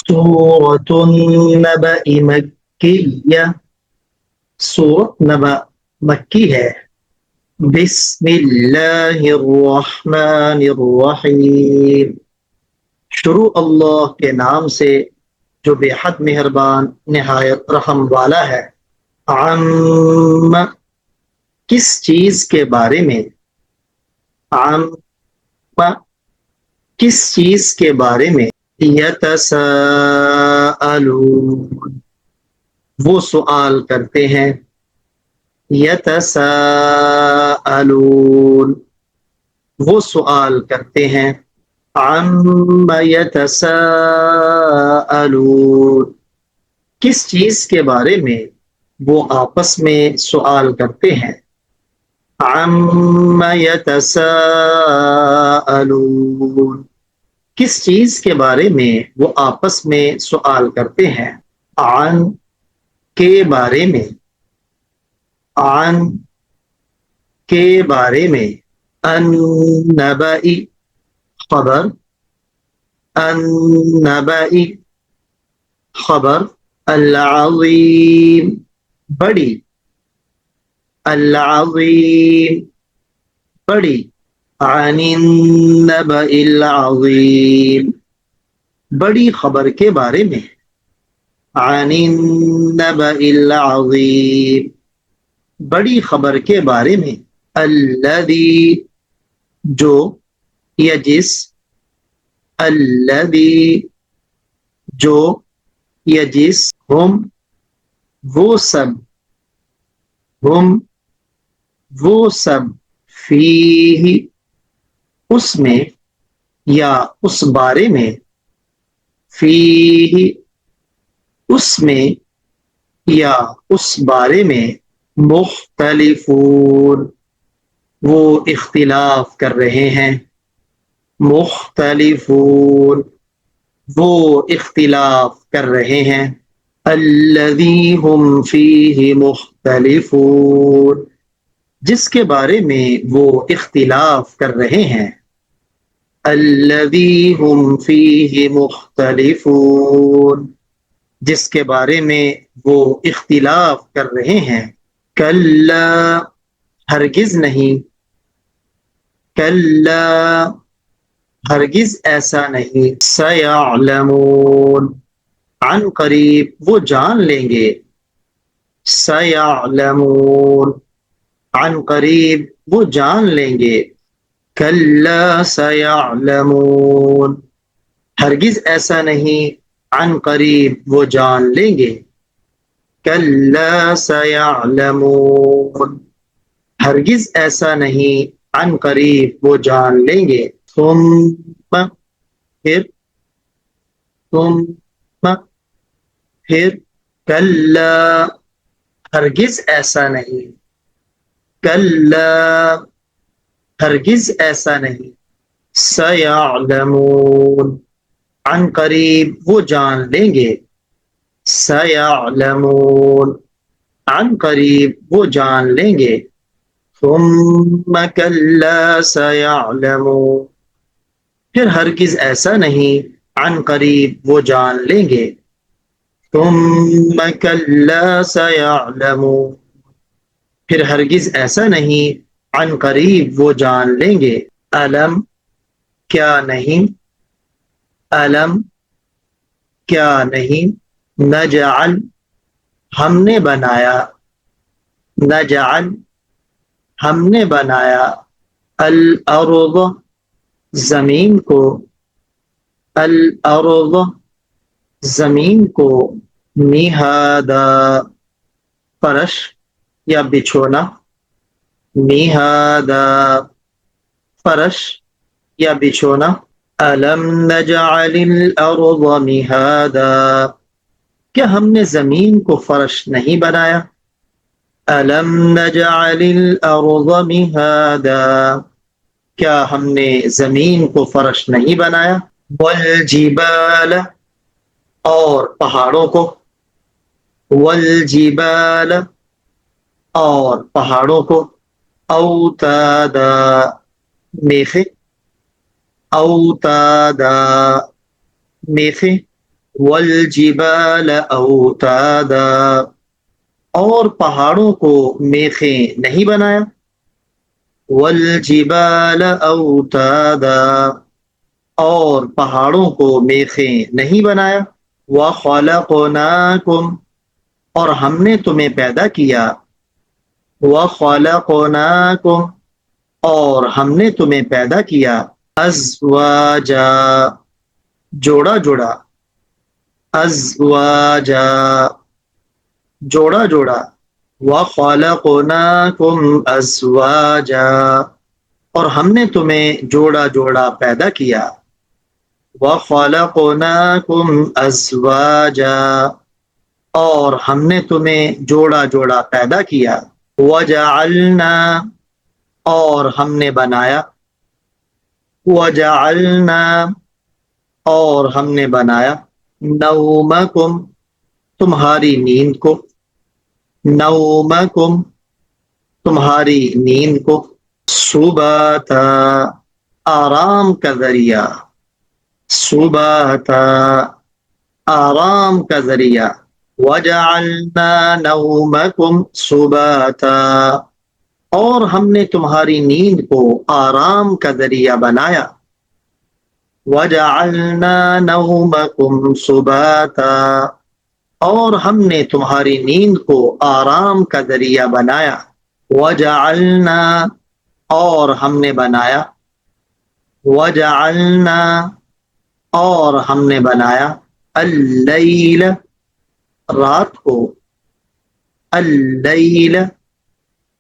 سورة النبأ مکیہ، سورۃ نبأ مکی ہے۔ بسم اللہ الرحمن الرحیم، شروع اللہ کے نام سے جو بے حد مہربان نہایت رحم والا ہے۔ عم، کس چیز کے بارے میں؟ عم، کس چیز کے بارے میں؟ یتساءلون، وہ سوال کرتے ہیں۔ یتساءلون، وہ سوال کرتے ہیں۔ عم یتساءلون، کس چیز کے بارے میں وہ آپس میں سوال کرتے ہیں؟ عم یتساءلون، کس چیز کے بارے میں وہ آپس میں سوال کرتے ہیں؟ عن، کے بارے میں، عن، کے بارے میں۔ النبئی، خبر، النبئی، خبر۔ العظیم، بڑی، العظیم، بڑی۔ عن النبأ العظیم، بڑی خبر کے بارے میں۔ عن النبأ العظیم، بڑی خبر کے بارے میں۔ الذی، جو، یا جس، الذی، جو، یا جس، ہم، وہ سب، ہم، وہ سب، فیہ، اس میں، یا اس بارے میں۔ فیہ، اس میں، یا اس بارے میں۔ مختلفون، وہ اختلاف کر رہے ہیں۔ مختلفون، وہ اختلاف کر رہے ہیں۔ الذی هم فیہ مختلفون، جس کے بارے میں وہ اختلاف کر رہے ہیں۔ الذی هم فیہ مختلفون، جس کے بارے میں وہ اختلاف کر رہے ہیں۔ کلا، ہرگز نہیں۔ کلا، ہرگز ایسا نہیں۔ سیعلمون، عن قریب وہ جان لیں گے۔ سیعلمون، عن قریب وہ جان لیں گے۔ کلا سیعلمون، ہرگز ایسا نہیں، عن قریب وہ جان لیں گے۔ کلا سیعلمون، ہرگز ایسا نہیں، عن قریب وہ جان لیں گے۔ ثم، پھر، ثم، پھر، کلا، ہرگز ایسا نہیں۔ کلا، ہرگز ایسا نہیں۔ سیعلمون، عن قریب وہ جان لیں گے۔ سیعلمون، عن قریب وہ جان لیں گے۔ ثم کلا سیعلمون، پھر ہرگز ایسا نہیں، عن قریب وہ جان لیں گے۔ ثم کلا سیعلمون، پھر ہرگز ایسا نہیں، عن قریب وہ جان لیں گے۔ الم، کیا نہیں۔ الم، کیا نہیں۔ نجعل، ہم نے بنایا۔ نجعل، ہم نے بنایا۔ الارض، زمین کو۔ الارض، زمین کو۔ مہادا، فرش یا بچھونا۔ مہادا، فرش یا بچھونا۔ الم نجعل الارض مہادا، کیا ہم نے زمین کو فرش نہیں بنایا؟ الم نجعل الارض مہادا، کیا ہم نے زمین کو فرش نہیں بنایا؟ والجبال، اور پہاڑوں کو۔ والجبال، اور پہاڑوں کو۔ اوتادا، میخے۔ اوتادا، میخے۔ والجبال اوتادا، اور پہاڑوں کو میخیں نہیں بنایا. والجبال اوتادا، اور پہاڑوں کو میخیں نہیں بنایا. وخلقناکم، اور ہم نے تمہیں پیدا کیا. وخلقناکم، اور ہم نے تمہیں پیدا کیا. ازواجا، جوڑا جوڑا. ازواجا، جوڑا جوڑا. وخلقناکم ازواجا، اور ہم نے تمہیں جوڑا جوڑا پیدا کیا. وخلقناکم ازواجا، اور ہم نے تمہیں جوڑا جوڑا پیدا کیا. وجعلنا، اور ہم نے بنایا. وجعلنا، اور ہم نے بنایا. نومکم، تمہاری نیند کو. نومکم، تمہاری نیند کو. سباتا، آرام کا ذریعہ. سباتا، آرام کا ذریعہ. وجعلنا نومکم سباتا، اور ہم نے تمہاری نیند کو آرام کا ذریعہ بنایا. وجعلنا نومکم سباتا، اور ہم نے تمہاری نیند کو آرام کا ذریعہ بنایا. وجعلنا، اور ہم نے بنایا. وجعلنا، اور ہم نے بنایا. اللیل، رات کو. اللیل،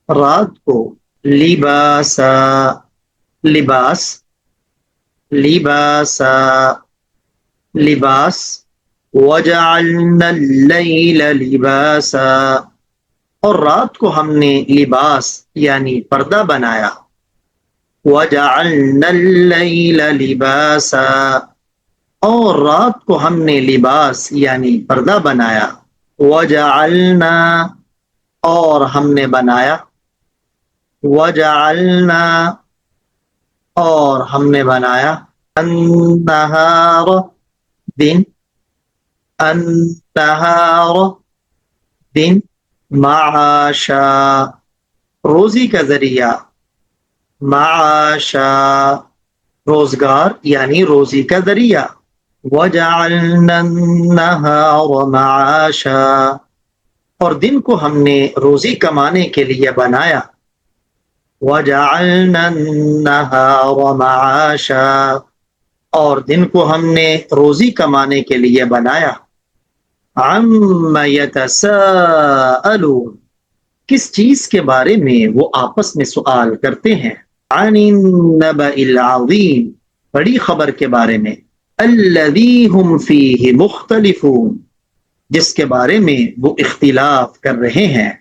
رات کو. لباسا، لباس. لباسا، لباس. وجعلنا اللیل لباسا، اور رات کو ہم نے لباس یعنی پردہ بنایا. وجعلنا اللیل لباسا، اور رات کو ہم نے لباس یعنی پردہ بنایا. وجعلنا، اور ہم نے بنایا. وجعلنا، اور ہم نے بنایا. النہار، دن. النہار، دن. معاشا، روزی کا ذریعہ. معاشا، روزگار یعنی روزی کا ذریعہ. وجعلنا النہار معاشا، اور دن کو ہم نے روزی کمانے کے لیے بنایا. وجعلنا النہار معاشا، اور دن کو ہم نے روزی کمانے کے لیے بنایا. عم یتساءلون، کس چیز کے بارے میں وہ آپس میں سوال کرتے ہیں. عن النبأ العظیم، بڑی خبر کے بارے میں. الذی هم فیہ مختلفون، جس کے بارے میں وہ اختلاف کر رہے ہیں.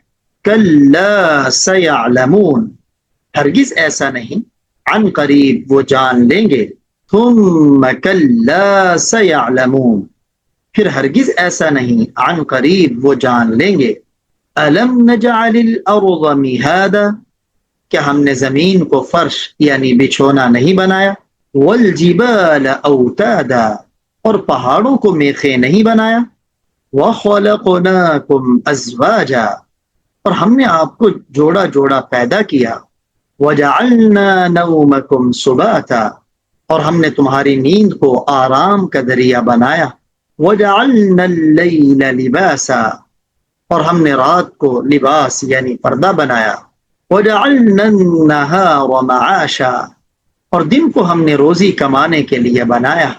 کلا سیعلمون، ہرگز ایسا نہیں، عن قریب وہ جان لیں گے. ثم کلا سیعلمون، پھر ہرگز ایسا نہیں، عن قریب وہ جان لیں گے. الم نجعل الارض مہادا، کیا ہم نے زمین کو فرش یعنی بچھونا نہیں بنایا. والجبال اوتادا، اور پہاڑوں کو میخیں نہیں بنایا. وخلقناکم ازواجا، اور ہم نے آپ کو جوڑا جوڑا پیدا کیا. وجعلنا نومکم سباتا، اور ہم نے تمہاری نیند کو آرام کا ذریعہ بنایا. وجعلنا اللیل لباسا، اور ہم نے رات کو لباس یعنی پردہ بنایا. وجعلنا النہار معاشا، اور دن کو ہم نے روزی کمانے کے لیے بنایا.